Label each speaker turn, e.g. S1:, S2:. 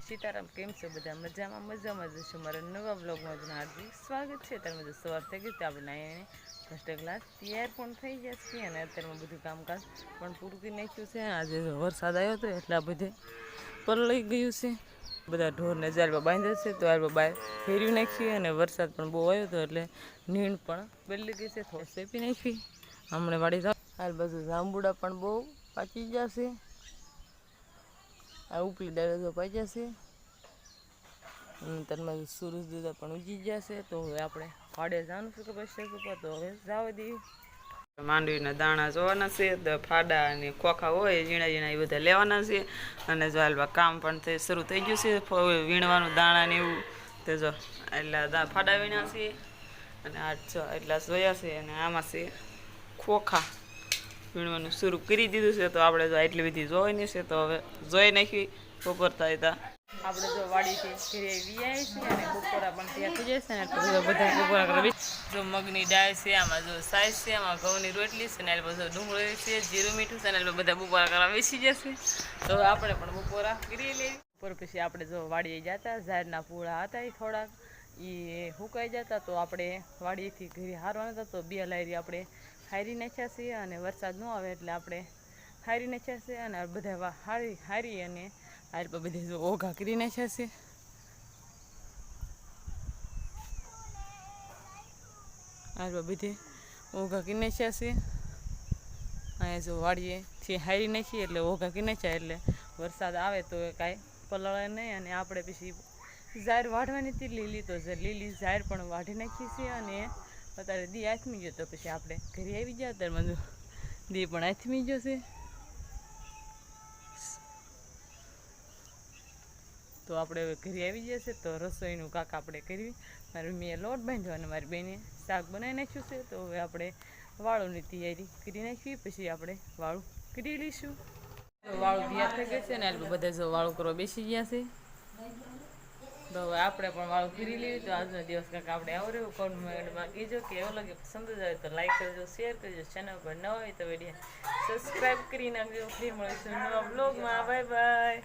S1: સીતારામ કેમ છો બધા મજામાં જશો મારા નવા બ્લોગમાં હાર્દિક સ્વાગત છે. ત્યારે બધું સવાર થઈ ગઈ તો આપણે નાહીને ફર્સ્ટ ક્લાસ તૈયાર પણ થઈ ગયા છીએ અને અત્યારમાં બધું કામકાજ પણ પૂરું કરી નાખ્યું છે. આજે વરસાદ આવ્યો હતો એટલે આ બધે પલળી ગયું છે. બધા ઢોરને જાળમાં બાંધ્યા છે તો આલવા બહાર ફેરવી નાખીએ અને વરસાદ પણ બહુ આવ્યો હતો એટલે નીણ પણ બદલી ગઈ છે. થોડી સેપી નાખી હમણાં વાડી હાલ બધું જાંબુડા પણ બહુ પાકી જશે. આ ઉપલી ડાળે તો પાક્યા છે અને તેમાં સૂરજ દાદા પણ ઉગી ગયા છે. તો હવે આપણે વાડે જવાનું છે કે પછી ઉપર તો હવે જવા દઈએ. માંડવીના દાણા જોવાના છે તો ફાડા અને ખોખા હોય ઝીણા ઝીણા એ બધા લેવાના છે. અને જો હાલવા કામ પણ શરૂ થઈ ગયું છે વીણવાનું દાણા ને એવું. તો જો એટલા ફાડા વીણ્યા છે અને આ એટલા જોયા છે અને આમાં છે ખોખા વીણવાનું શરૂ કરી દીધું છે. તો આપણે જો એટલી બધી જોવાની છે તો હવે જોઈ નાખી બપોર થાય તા આપણે જો વાડીથી ઘરે વીઆઈ છીએ અને બપોરા પણ ત્યાં થઈ જશે ને તો બધા બપોરા કરવા જો મગની દાળ છે, આમાં જો સાઈઝ છે, આમાં ઘઉંની રોટલી છે ને બધું ડુંગળી છે, જીરું મીઠું છે ને બધા બપોરા કરવા બેસી જશે. તો આપણે પણ બપોરા કરી લઈએ. બપોર પછી આપણે જો વાડીએ જતા ઝાડના પૂળા હતા એ થોડાક એ સુકાઈ જતા તો આપણે વાડીએથી ઘરે હારવાના હતા તો બે લાયરી આપણે હારી નાખ્યા છીએ અને વરસાદ ન આવે એટલે આપણે હારી નાખ્યા છે અને બધા હારી અને આ બધી ઓઘા કરી નાખ્યા છે. આ બધી ઓઘા કરી નાખ્યા છે. અહીંયા જો વાડીએથી હારી નાખીએ એટલે ઓઘા કરી નાખ્યા એટલે વરસાદ આવે તો કાંઈ પલળે નહીં. અને આપણે પછી ઝાડ વાઢવાની હતી લીલી તો લીલી ઝાડ પણ વાઢી નાખી છે અને અત્યારે દી આથમી ગયો તો પછી આપણે ઘરે આવી ગયા ત્યારે દી પણ આથમી ગયો છે. તો આપણે હવે ઘરે આવી જશે તો રસોઈનું કાક આપણે કરવી. મારી મમ્મીએ લોટ બાંધ્યો અને મારી બેને શાક બનાવી નાખ્યું છે. તો હવે આપણે વાળુની તૈયારી કરી નાખવી પછી આપણે વાળું કરી લઈશું. વાળું તૈયાર થઈ ગયું છે ને બધા જો વાળું કરવા બેસી ગયા છે. તો હવે આપણે પણ વાળું કરી લેવી. તો આજનો દિવસ કાંક આપણે આવડ્યું કોમેન્ટમાં કહેજો કે એવો લાગે પસંદ જ આવે તો લાઈક કરજો, શેર કરજો, ચેનલ પર ન હોય તો વિડીયો સબસ્ક્રાઈબ કરી નાખજો. ફરી મળીશું નવા બ્લોગમાં. Bye bye.